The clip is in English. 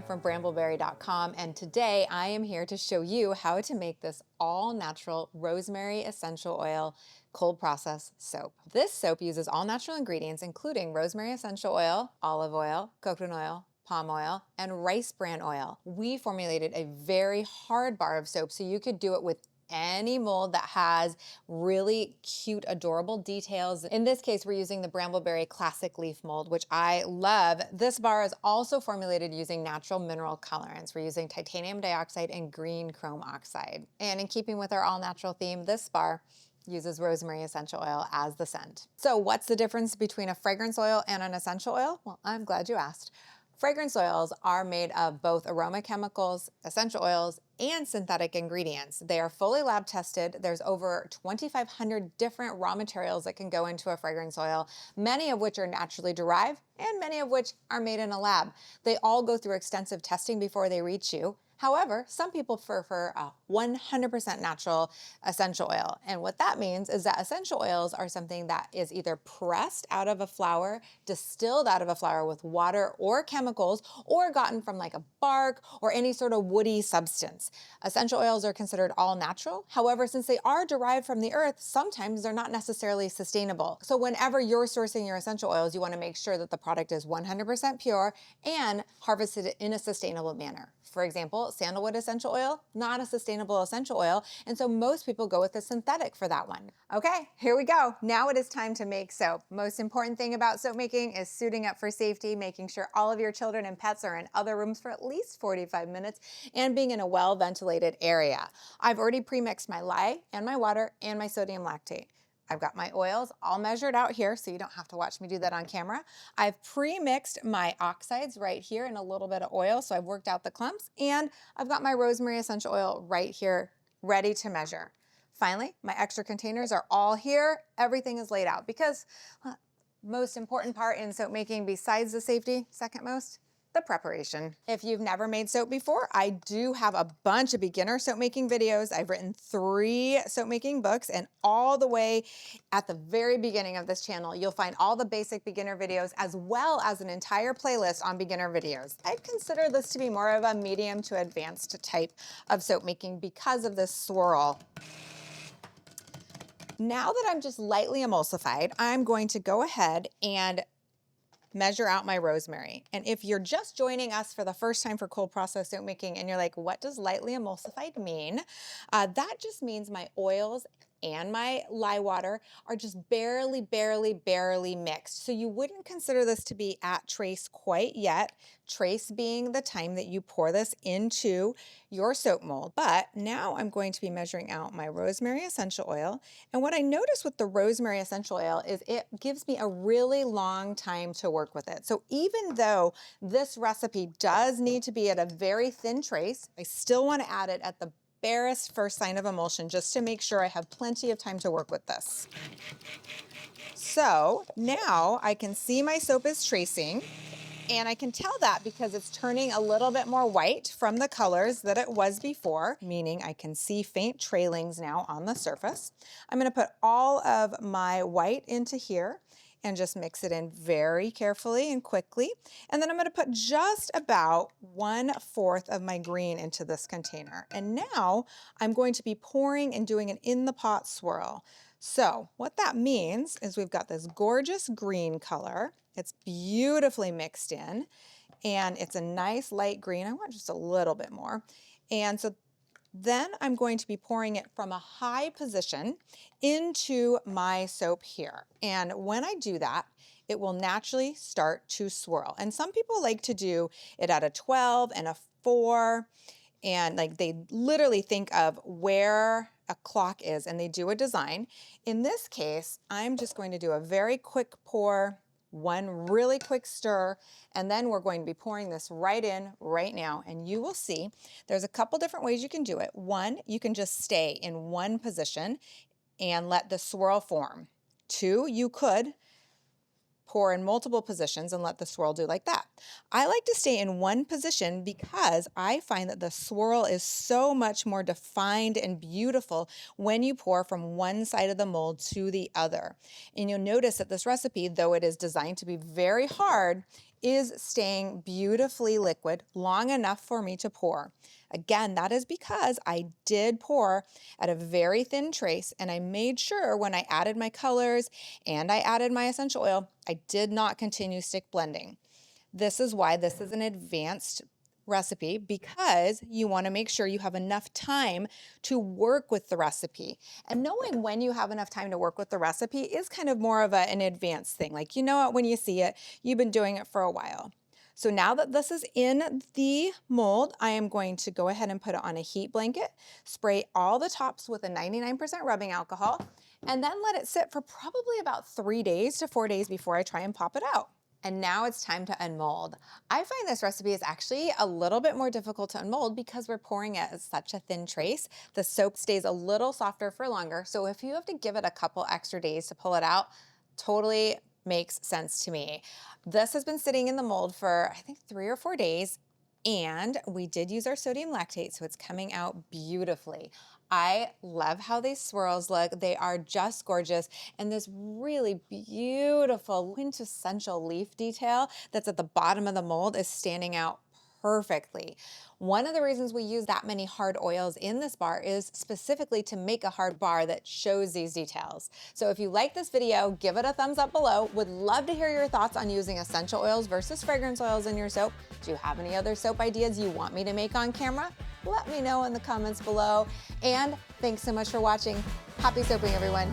I'm from brambleberry.com, and today I am here to show you how to make this all-natural Rosemary Essential Oil cold process soap. This soap uses all natural ingredients, including rosemary essential oil, olive oil, coconut oil, palm oil, and rice bran oil. We formulated a very hard bar of soap so you could do it with any mold that has really cute, adorable details. In this case, we're using the Brambleberry Classic Leaf Mold, which I love. This bar is also formulated using natural mineral colorants. We're using titanium dioxide and green chrome oxide. And in keeping with our all-natural theme, this bar uses rosemary essential oil as the scent. So what's the difference between a fragrance oil and an essential oil? Well, I'm glad you asked. Fragrance oils are made of both aroma chemicals, essential oils, and synthetic ingredients. They are fully lab tested. There's over 2,500 different raw materials that can go into a fragrance oil, many of which are naturally derived and many of which are made in a lab. They all go through extensive testing before they reach you. However, some people prefer a 100% natural essential oil. And what that means is that essential oils are something that is either pressed out of a flower, distilled out of a flower with water or chemicals, or gotten from like a bark or any sort of woody substance. Essential oils are considered all natural. However, since they are derived from the earth, sometimes they're not necessarily sustainable. So whenever you're sourcing your essential oils, you want to make sure that the product is 100% pure and harvested in a sustainable manner. For example, sandalwood essential oil, not a sustainable essential oil, and so most people go with the synthetic for that one. Okay, here we go. Now it is time to make soap. Most important thing about soap making is suiting up for safety, making sure all of your children and pets are in other rooms for at least 45 minutes, and being in a well-ventilated area. I've already pre-mixed my lye and my water and my sodium lactate. I've got my oils all measured out here, so you don't have to watch me do that on camera. I've pre-mixed my oxides right here in a little bit of oil, so I've worked out the clumps, and I've got my rosemary essential oil right here, ready to measure. Finally, my extra containers are all here. Everything is laid out because most important part in soap making besides the safety, second most, the preparation. If you've never made soap before, I do have a bunch of beginner soap making videos. I've written 3 soap making books, and all the way at the very beginning of this channel, you'll find all the basic beginner videos as well as an entire playlist on beginner videos. I'd consider this to be more of a medium to advanced type of soap making because of this swirl. Now that I'm just lightly emulsified, I'm going to go ahead and measure out my rosemary. And if you're just joining us for the first time for cold process soap making and you're like, what does lightly emulsified mean? That just means my oils and my lye water are just barely mixed. So you wouldn't consider this to be at trace quite yet. Trace being the time that you pour this into your soap mold. But now I'm going to be measuring out my rosemary essential oil. And what I notice with the rosemary essential oil is it gives me a really long time to work with it. So even though this recipe does need to be at a very thin trace, I still want to add it at the barest first sign of emulsion just to make sure I have plenty of time to work with this. So now I can see my soap is tracing, and I can tell that because it's turning a little bit more white from the colors that it was before, meaning I can see faint trailings now on the surface. I'm going to put all of my white into here and just mix it in very carefully and quickly. And then I'm going to put just about 1/4 of my green into this container. And now I'm going to be pouring and doing an in the pot swirl. So what that means is we've got this gorgeous green color. It's beautifully mixed in, and it's a nice light green. I want just a little bit more. And so then I'm going to be pouring it from a high position into my soap here. And when I do that, it will naturally start to swirl. And some people like to do it at a 12 and a 4. And like they literally think of where a clock is and they do a design. In this case, I'm just going to do a very quick pour, one really quick stir, and then we're going to be pouring this right in right now. And you will see there's a couple different ways you can do it. One, you can just stay in one position and let the swirl form. 2, you could pour in multiple positions and let the swirl do like that. I like to stay in one position because I find that the swirl is so much more defined and beautiful when you pour from one side of the mold to the other. And you'll notice that this recipe, though it is designed to be very hard, is staying beautifully liquid long enough for me to pour. Again, that is because I did pour at a very thin trace, and I made sure when I added my colors and I added my essential oil, I did not continue stick blending. This is why this is an advanced recipe, because you want to make sure you have enough time to work with the recipe. And knowing when you have enough time to work with the recipe is kind of more of an advanced thing. Like, you know it when you see it, you've been doing it for a while. So now that this is in the mold, I am going to go ahead and put it on a heat blanket, spray all the tops with a 99% rubbing alcohol, and then let it sit for probably about 3 days to 4 days before I try and pop it out. And now it's time to unmold. I find this recipe is actually a little bit more difficult to unmold because we're pouring it as such a thin trace. The soap stays a little softer for longer. So if you have to give it a couple extra days to pull it out, totally makes sense to me. This has been sitting in the mold for, I think, 3 or 4 days. And we did use our sodium lactate, so it's coming out beautifully. I love how these swirls look. They are just gorgeous. And this really beautiful quintessential leaf detail that's at the bottom of the mold is standing out perfectly. One of the reasons we use that many hard oils in this bar is specifically to make a hard bar that shows these details. So if you like this video, give it a thumbs up below. Would love to hear your thoughts on using essential oils versus fragrance oils in your soap. Do you have any other soap ideas you want me to make on camera? Let me know in the comments below. And thanks so much for watching. Happy soaping, everyone.